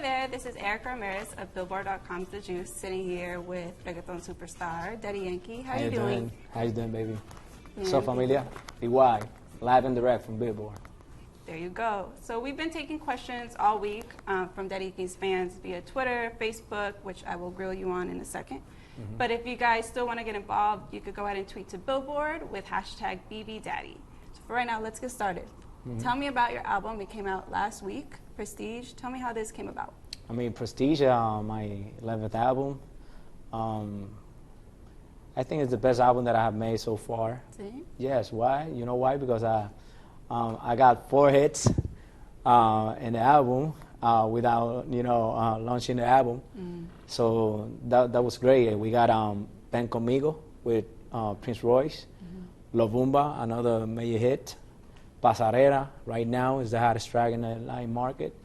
there, this is Erica Ramirez of Billboard.com's The Juice, sitting here with reggaeton superstar Daddy Yankee. How you doing? How you doing, baby? Yeah, So, familia, igual, live and direct from Billboard. There you go. So we've been taking questions all week from Daddy Yankee's fans via Twitter, Facebook, which I will grill you on in a second. But if you guys still want to get involved, you could go ahead and tweet to Billboard with hashtag BBDaddy. So for right now, let's get started. Tell me about your album. It came out last week, Prestige. Tell me how this came about. I mean, Prestige, my 11th album. I think it's the best album that I have made so far. See? Yes, why? You know why? Because I got 4 hits in the album without, launching the album. So that was great. We got Ven Conmigo with Prince Royce, La Bumba, another major hit. Pasarela right now is the hottest track in the Latin market.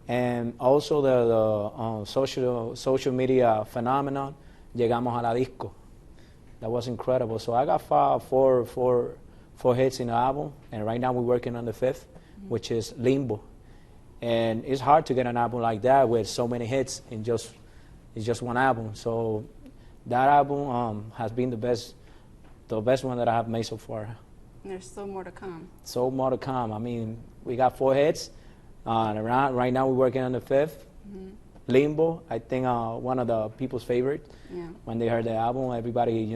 And also the social media phenomenon, Llegamos a la Disco. That was incredible. So I got four hits in the album, and right now we're working on the 5th, which is Limbo. And it's hard to get an album like that with so many hits in just one album. So that album has been the best one that I have made so far. And there's still more to come. So more to come. I mean, we got 4 hits. Right now we're working on the 5th. Limbo, I think one of the people's favorite. Yeah. When they heard the album, everybody,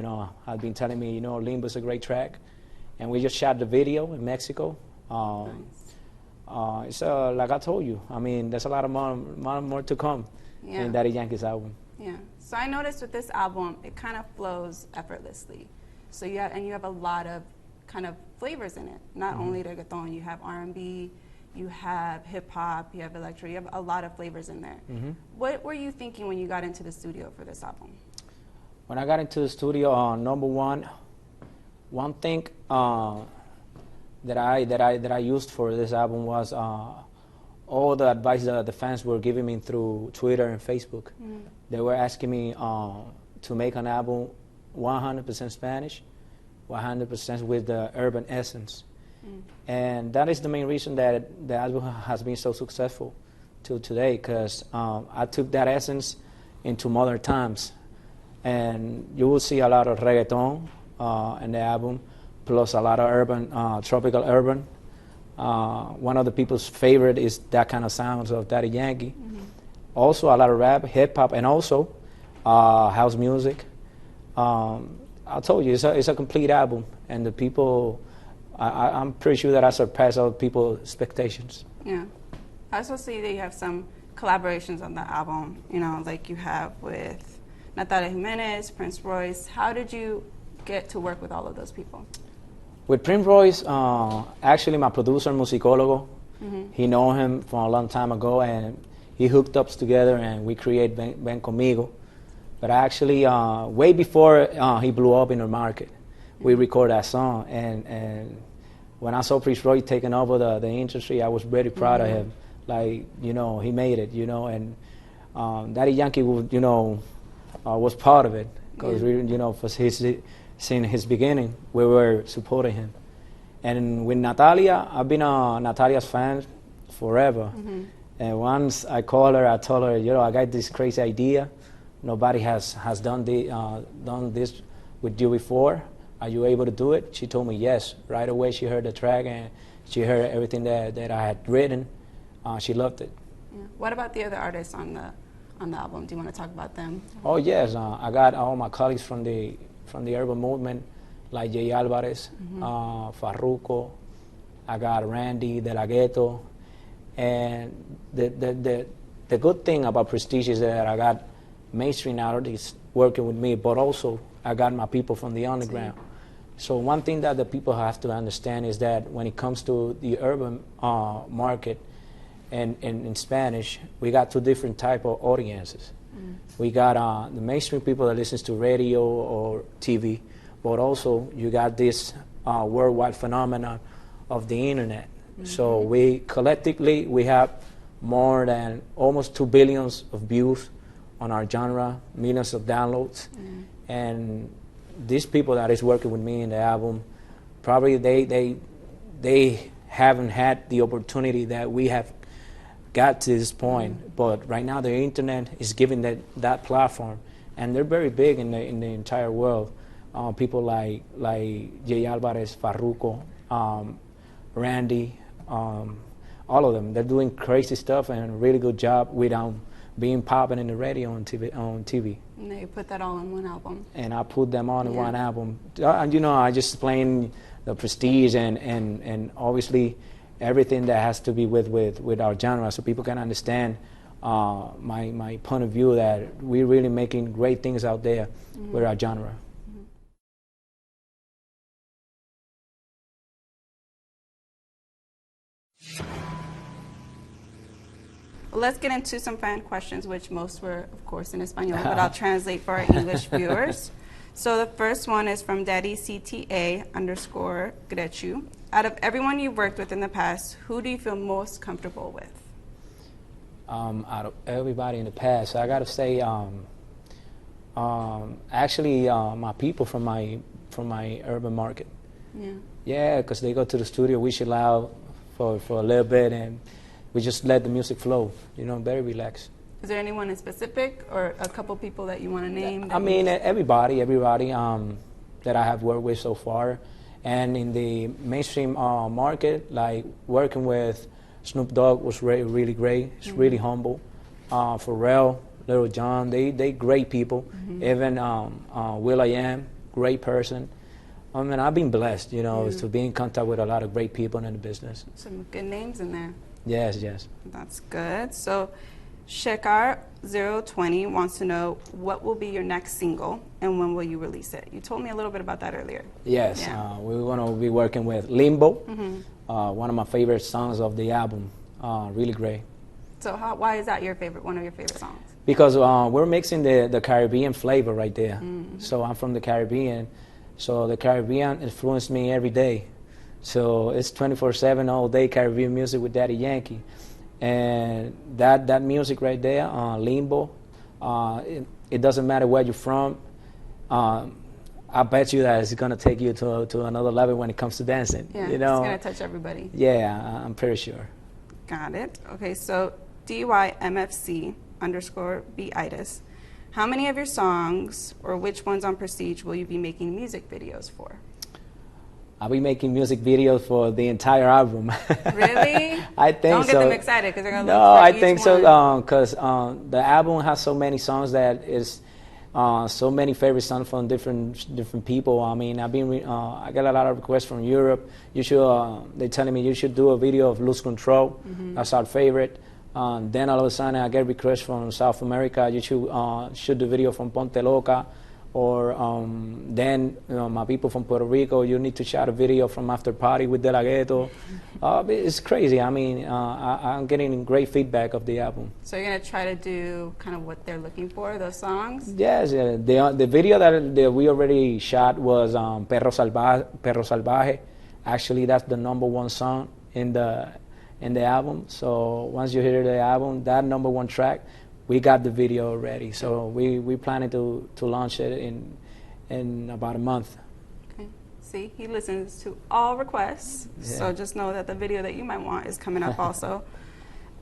has been telling me, Limbo's a great track. And we just shot the video in Mexico. Nice. It's like I told you. I mean, there's a lot more to come in Daddy Yankee's album. Yeah. So I noticed with this album, it kind of flows effortlessly. So you have a lot of kind of flavors in it. Not only reggaeton, you have R&B, you have hip hop, you have electro, you have a lot of flavors in there. What were you thinking when you got into the studio for this album? When I got into the studio, number one thing that I used for this album was all the advice that the fans were giving me through Twitter and Facebook. They were asking me to make an album 100% Spanish, 100% with the urban essence. And that is the main reason that the album has been so successful till today, because I took that essence into modern times. And you will see a lot of reggaeton in the album, plus a lot of urban, tropical urban. One of the people's favorite is that kind of sounds of Daddy Yankee. Also a lot of rap, hip hop, and also house music. I told you, it's a complete album, and the people, I'm pretty sure that I surpassed all people's expectations. Yeah. I also see that you have some collaborations on the album, like you have with Natalia Jimenez, Prince Royce. How did you get to work with all of those people? With Prince Royce, actually my producer, musicólogo, he know him from a long time ago, and he hooked us together, and we create Ven Conmigo. But actually, way before he blew up in the market, we recorded that song. And when I saw Prince Royce taking over the industry, I was very proud of him. Like, he made it, and Daddy Yankee, was part of it. Because, since his beginning, we were supporting him. And with Natalia, I've been a Natalia's fan forever. And once I called her, I told her, I got this crazy idea. Nobody has done this with you before. Are you able to do it? She told me yes. Right away, she heard the track and she heard everything that I had written. She loved it. Yeah. What about the other artists on the album? Do you want to talk about them? Oh yes, I got all my colleagues from the urban movement, like Jay Alvarez, Farruko. I got Randy De La Ghetto, and the good thing about Prestige is that I got mainstream artists working with me, but also I got my people from the underground. So one thing that the people have to understand is that when it comes to the urban market and in Spanish, we got 2 different type of audiences. We got the mainstream people that listens to radio or TV, but also you got this worldwide phenomenon of the internet. So we collectively, we have more than almost 2 billion of views on our genre, millions of downloads. And these people that is working with me in the album, probably they haven't had the opportunity that we have got to this point. But right now, the internet is giving that platform, and they're very big in the entire world. People like Jay Alvarez, Farruko, Randy, all of them. They're doing crazy stuff and a really good job without being popping in the radio on TV. And they put that all in one album. And I put them all in one album. And I just explain the prestige and obviously everything that has to be with our genre, so people can understand my point of view that we're really making great things out there with our genre. Well, let's get into some fan questions, which most were, of course, in Espanol, but I'll translate for our English viewers. So the first one is from Daddy CTA_Grechu. Out of everyone you've worked with in the past, who do you feel most comfortable with? Out of everybody in the past, I gotta say, actually, my people from my urban market. Yeah, because they go to the studio, we chill out for a little bit, and we just let the music flow. Very relaxed. Is there anyone in specific, or a couple people that you want to name? I mean, everybody that I have worked with so far. And in the mainstream market, like working with Snoop Dogg was really great. He's really humble. Pharrell, Little John, they great people. Even will.i.am, great person. I mean, I've been blessed, to be in contact with a lot of great people in the business. Some good names in there. Yes. That's good. So Shekar020 wants to know, what will be your next single and when will you release it? You told me a little bit about that earlier. Yes, we're going to be working with Limbo, one of my favorite songs of the album. Really great. So why is that one of your favorite songs? Because we're mixing the Caribbean flavor right there. So I'm from the Caribbean, so the Caribbean influenced me every day. So it's 24/7 all day Caribbean music with Daddy Yankee. And that music right there, Limbo, it doesn't matter where you're from. I bet you that it's going to take you to another level when it comes to dancing. Yeah, it's going to touch everybody. Yeah, I'm pretty sure. Got it. Okay, so DYMFC_Biitis. How many of your songs, or which ones on Prestige, will you be making music videos for? I'll be making music videos for the entire album. Really? I think so. Don't get them excited because they're going to look No, for I think each so one. because the album has so many songs that is so many favorite songs from different people. I mean, I got a lot of requests from Europe. They're telling me you should do a video of Lose Control. That's our favorite. Then all of a sudden I get requests from South America. You should shoot the video from Ponte Loca. Or then my people from Puerto Rico, you need to shoot a video from After Party with De La Ghetto. It's crazy. I mean, I'm getting great feedback of the album. So you're going to try to do kind of what they're looking for, those songs? Yes. The video that we already shot was Perro Salvaje. Actually, that's the #1 song in the album. So once you hear the album, that #1 track, we got the video already, so we planning to launch it in about a month. Okay. See, he listens to all requests, so just know that the video that you might want is coming up also.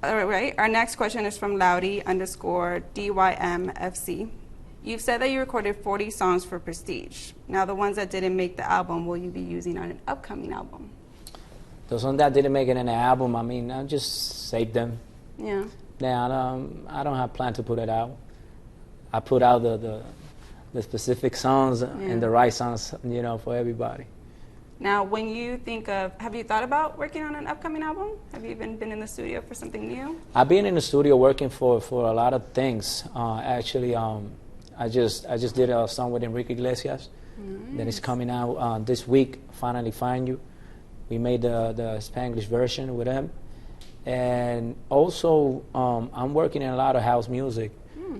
All right. Our next question is from Loudy_DYMFC. You've said that you recorded 40 songs for Prestige. Now, the ones that didn't make the album, will you be using on an upcoming album? Those ones that didn't make it in the album, I mean, I'll just save them. Yeah. Yeah, I don't have plan to put it out. I put out the specific songs and the right songs, for everybody. Now, when you think of, have you thought about working on an upcoming album? Have you even been in the studio for something new? I've been in the studio working for a lot of things. Actually, I just did a song with Enrique Iglesias that is coming out this week. Finally Find You. We made the Spanglish version with him. And also, I'm working in a lot of house music.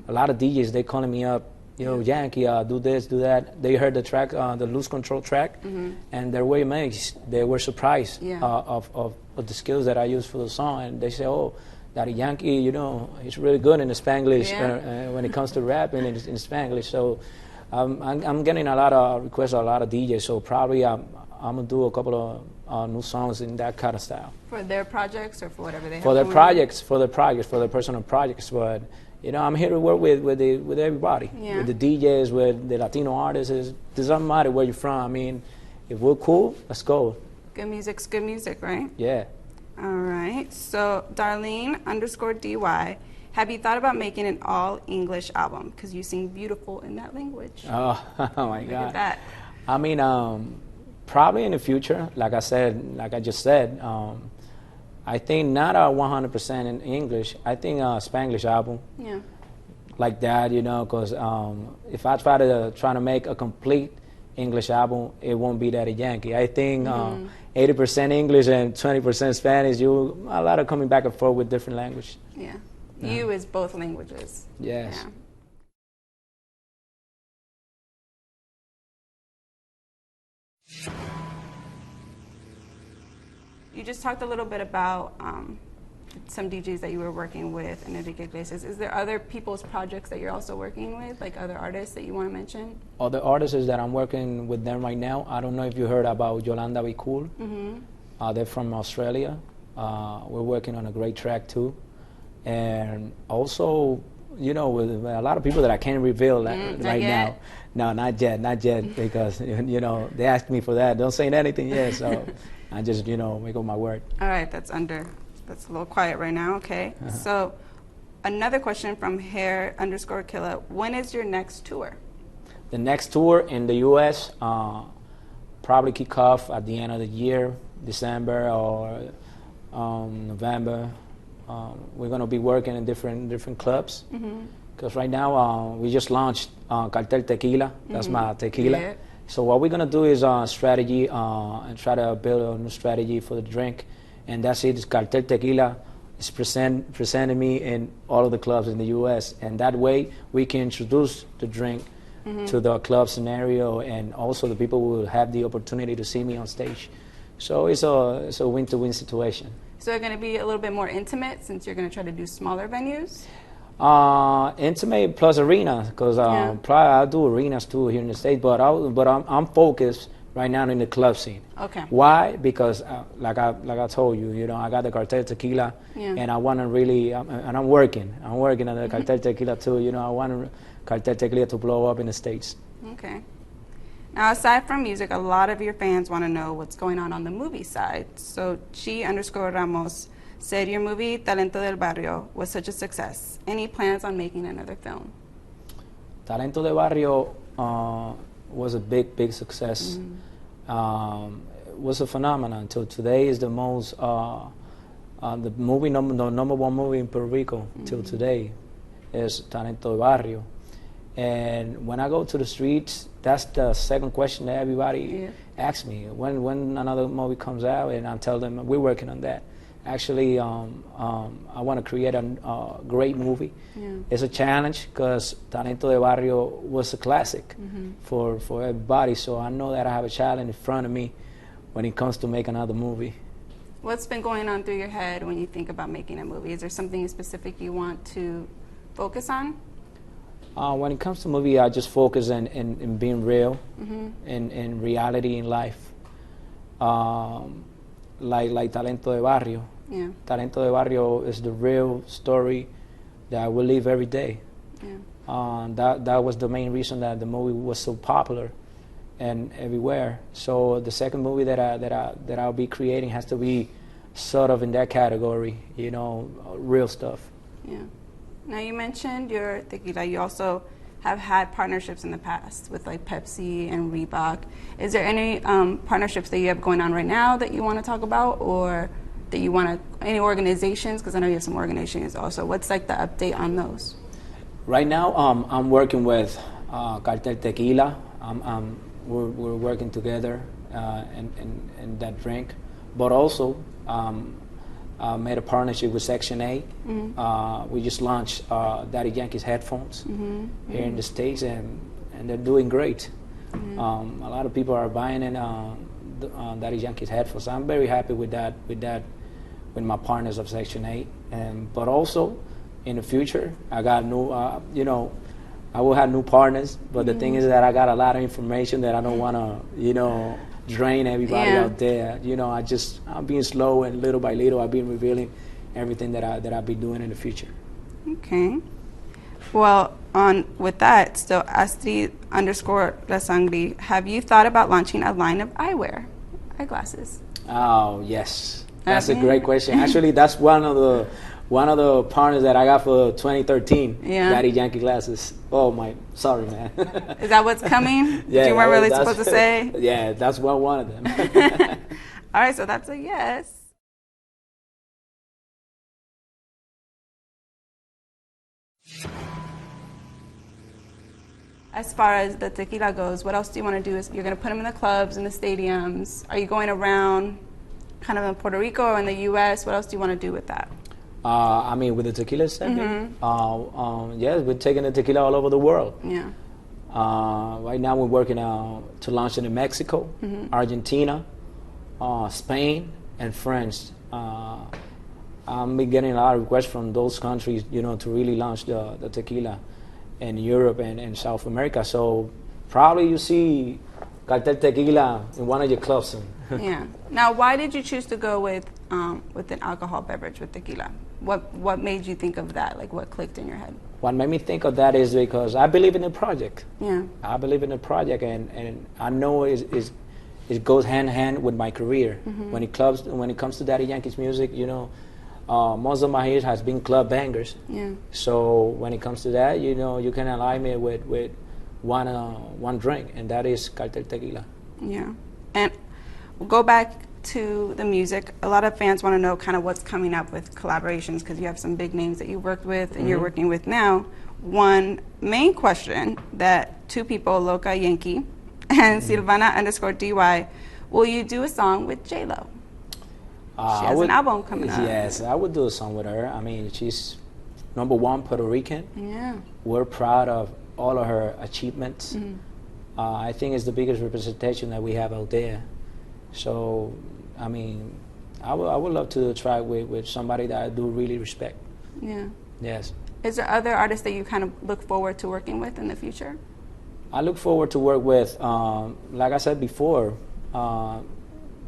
A lot of DJs, they calling me up, Yankee, do this, do that. They heard the track, the Lose Control track, and they were amazed. They were surprised of the skills that I used for the song. And they say, oh, Daddy Yankee, he's really good in the Spanglish when it comes to rapping in Spanglish. So I'm getting a lot of requests, a lot of DJs. So probably I'm going to do a couple new songs in that kind of style. For their projects or for whatever they have For their going on? projects, for their personal projects. But I'm here to work with everybody, Yeah. with the DJs, with the Latino artists. It doesn't matter where you're from. I mean, if we're cool, let's go. Good music's good music, right? Yeah. All right. So, Darlene_DY, have you thought about making an all-English album? Because you sing beautiful in that language. Oh, oh my Look God. at that. I mean, probably in the future, like I just said, I think not 100% in English. I think a Spanglish album Yeah. like that, because if I try to make a complete English album, it won't be that a Yankee. I think 80% English and 20% Spanish. A lot of coming back and forth with different language. Yeah. You is both languages. Yes. Yeah. You just talked a little bit about some DJs that you were working with and Enrique Iglesias. Is there other people's projects that you're also working with, like other artists that you want to mention? Other artists that I'm working with them right now, I don't know if you heard about Yolanda Be Cool. Mm-hmm. They're from Australia. We're working on a great track too. And also, with a lot of people that I can't reveal right now. No, not yet, because, they asked me for that. Don't say anything yet, so I just, make up my word. All right, that's a little quiet right now, okay. So another question from Hair_Killa, when is your next tour? The next tour in the U.S. Probably kick off at the end of the year, December or November. We're going to be working in different clubs. Because right now we just launched Cartel Tequila. That's my tequila. Yeah. So what we're going to do is strategy and try to build a new strategy for the drink. And that's it. It's Cartel Tequila is presenting me in all of the clubs in the U.S. And that way we can introduce the drink to the club scenario, and also the people will have the opportunity to see me on stage. So it's a win-to-win situation. So they're going to be a little bit more intimate since you're going to try to do smaller venues? Intimate plus arena, because probably I'll do arenas too here in the States, but I'm focused right now in the club scene. Okay. Why? Because like I told you, I got the Cartel Tequila, and I want to really, and I'm working on the Cartel Tequila too. I want Cartel Tequila to blow up in the States. Okay. Now, aside from music, a lot of your fans want to know what's going on the movie side. So, Chi_Ramos said your movie, Talento del Barrio, was such a success. Any plans on making another film? Talento del Barrio was a big success. It was a phenomenon. Till today is the most, the number one movie in Puerto Rico till today is Talento del Barrio. And when I go to the streets, that's the second question that everybody asks me. When another movie comes out, and I tell them we're working on that. Actually, I want to create a great movie. Yeah. It's a challenge because Talento de Barrio was a classic for everybody. So I know that I have a challenge in front of me when it comes to make another movie. What's been going on through your head when you think about making a movie? Is there something specific you want to focus on? When it comes to movie, I just focus in being real, in reality in life. Like Talento de Barrio. Yeah. Talento de Barrio is the real story that I will live every day. Yeah. That was the main reason that the movie was so popular and everywhere. So the second movie that I'll be creating has to be sort of in that category, real stuff. Yeah. Now you mentioned your tequila. You also have had partnerships in the past with like Pepsi and Reebok. Is there any partnerships that you have going on right now that you want to talk about, or that you want to, any organizations? Because I know you have some organizations also. What's like the update on those? Right now, I'm working with Cartel Tequila. We're working together in that drink, but also made a partnership with Section 8. We just launched Daddy Yankee's headphones here in the States, and they're doing great. A lot of people are buying Daddy Yankee's headphones. I'm very happy with that, with my partners of Section 8. But also, in the future, I got new, I will have new partners, but the thing is that I got a lot of information that I don't want to, drain everybody out there. You know, I'm being slow, and little by little, I've been revealing everything that I'll be doing in the future. Okay. Well, with that, still Astrid_Lasangri, have you thought about launching a line of eyeglasses? Oh yes, that's a great question. Actually, that's one of the partners that I got for 2013. Yeah. Daddy Yankee glasses. Oh my, sorry man. Is that what's coming? Yeah, you weren't really supposed to say? Yeah, that's one of them. All right, so that's a yes. As far as the tequila goes, what else do you want to do? You're going to put them in the clubs, in the stadiums. Are you going around kind of in Puerto Rico or in the U.S.? What else do you want to do with that? I mean, with the tequila segment? Yes, we're taking the tequila all over the world. Yeah. Right now we're working to launch it in Mexico, Argentina, Spain, and France. I'm getting a lot of requests from those countries, you know, to really launch the tequila in Europe and South America. So probably you see Cartel Tequila in one of your clubs soon. Yeah. Now, why did you choose to go with an alcohol beverage with tequila? What made you think of that? Like, what clicked in your head? What made me think of that is because I believe in the project. Yeah. I believe in the project, and I know it goes hand in hand with my career. When it comes to Daddy Yankee's music, you know, most of my hits has been club bangers. Yeah. So when it comes to that, you know, you can align me with one drink, and that is Cartel Tequila. Yeah. And we'll go back to the music. A lot of fans want to know kind of what's coming up with collaborations, because you have some big names that you worked with and you're working with now. One main question that two people, Loca Yankee and Silvana_DY, will you do a song with J-Lo? She has an album coming up. Yes, I would do a song with her. I mean, she's #1 Puerto Rican. Yeah. We're proud of all of her achievements. I think it's the biggest representation that we have out there. So, I mean, I would love to try with somebody that I do really respect. Yeah. Yes. Is there other artists that you kind of look forward to working with in the future? I look forward to work with, like I said before,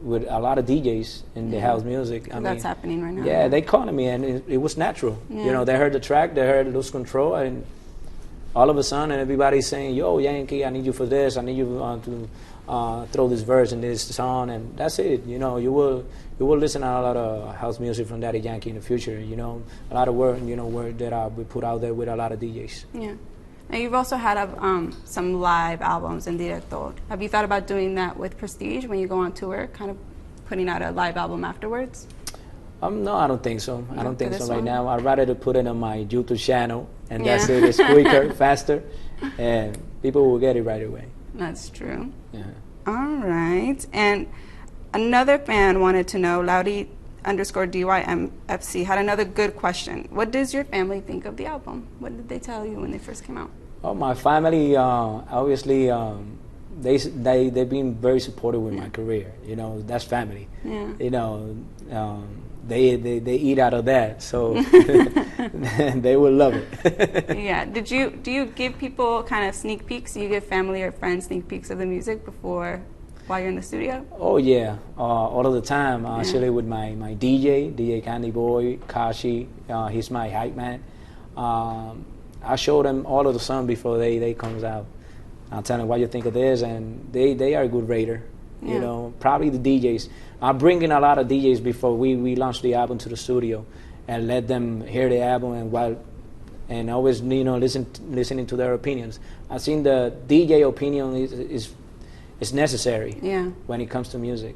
with a lot of DJs in the house music. I mean, that's happening right now. Yeah, they called me, and it was natural. Yeah. You know, they heard the track, they heard Lose Control, and all of a sudden everybody's saying, yo, Yankee, I need you for this, I need you to throw this verse in this song, and that's it. You know, you will listen to a lot of house music from Daddy Yankee in the future. You know, a lot of work that we put out there with a lot of DJs. Yeah. Now you've also had some live albums in directo. Have you thought about doing that with Prestige when you go on tour, kind of putting out a live album afterwards? No, I don't think so. I don't think so right one? now. I'd rather to put it on my YouTube channel, and that's it. It's quicker, faster, and people will get it right away. That's true. Yeah. All right. And another fan wanted to know, Laudi_DYMFC had another good question. What does your family think of the album? What did they tell you when they first came out? Oh, my family, obviously, they've been very supportive with my career. You know, that's family. Yeah. You know, they eat out of that, so they will love it. Yeah. Do you give people kind of sneak peeks? Do you give family or friends sneak peeks of the music while you're in the studio? Oh yeah, all of the time. Actually, with my DJ Candy Boy Kashi, he's my hype man. I show them all of the songs before they comes out. I'll tell them what you think of this, and they are a good rater. Yeah. You know, probably the DJs. I bring in a lot of DJs before we launch the album to the studio, and let them hear the album and always, you know, listening to their opinions. I think the DJ opinion is necessary. Yeah. When it comes to music.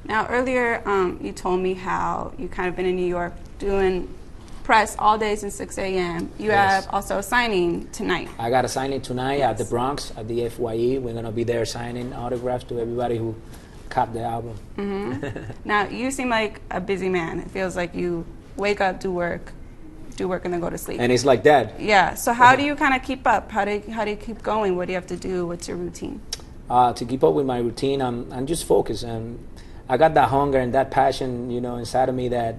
Now, earlier you told me how you kind of been in New York doing press all day since 6 a.m. You Yes. have also a signing tonight. I got a signing tonight at the Bronx at the FYE. We're gonna be there signing autographs to everybody who copped the album. Now, you seem like a busy man. It feels like you wake up, do work, and then go to sleep. And it's like that. Yeah. So how do you kind of keep up? How do you keep going? What do you have to do? What's your routine? To keep up with my routine, I'm just focused, and I got that hunger and that passion, you know, inside of me that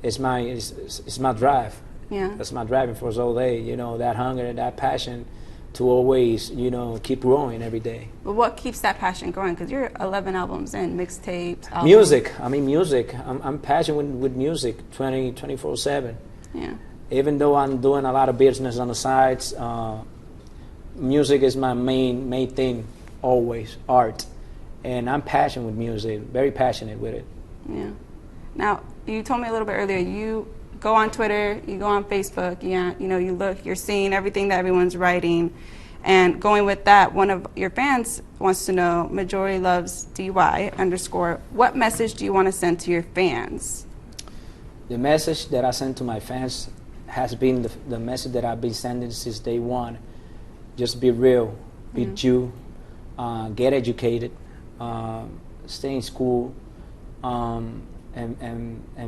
it's my drive. Yeah. That's my driving force all day. You know, that hunger, that passion to always, you know, keep growing every day. But what keeps that passion going? Because you're 11 albums in, mixtapes, albums. Music. I mean, music. I'm passionate with music 24/7. Yeah. Even though I'm doing a lot of business on the sides, music is my main thing always, art. And I'm passionate with music, very passionate with it. Yeah. Now, you told me a little bit earlier, you go on Twitter, you go on Facebook, you know, you look, you're seeing everything that everyone's writing. And going with that, one of your fans wants to know, Majority Loves DY _ what message do you want to send to your fans? The message that I send to my fans has been the message that I've been sending since day one. Just be real, be you, get educated, stay in school, and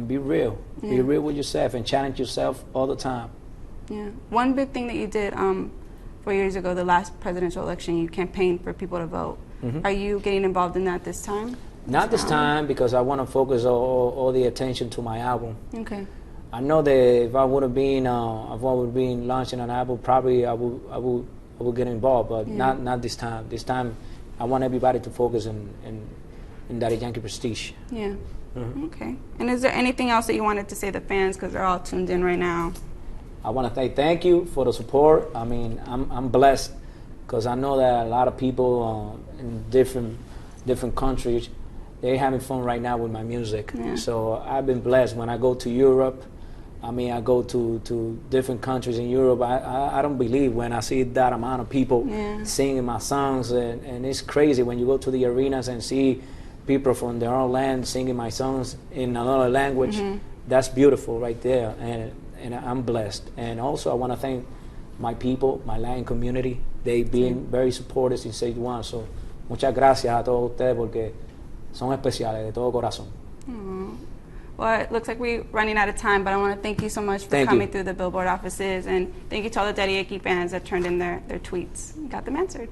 be real. Yeah. Be real with yourself and challenge yourself all the time. Yeah. One big thing that you did 4 years ago, the last presidential election, you campaigned for people to vote. Are you getting involved in that this time? Not this time, because I want to focus all the attention to my album. Okay. I know that if I would have been launching an album, probably I would get involved, but not this time. This time, I want everybody to focus in that Yankee prestige. Yeah. Okay. And is there anything else that you wanted to say to the fans, because they're all tuned in right now? I want to say thank you for the support. I mean, I'm blessed, because I know that a lot of people in different countries, they're having fun right now with my music. Yeah. So I've been blessed. When I go to Europe, I mean, I go to different countries in Europe. I don't believe when I see that amount of people singing my songs, and it's crazy when you go to the arenas and see people from their own land singing my songs in another language. That's beautiful right there, and I'm blessed. And also I want to thank my people, my Latin community. They've been very supportive since day one. So muchas gracias a todos ustedes, porque son especiales de todo corazón. Well, it looks like we're running out of time, but I want to thank you so much for coming through the Billboard offices, and thank you to all the Daddy Yankee fans that turned in their tweets and got them answered.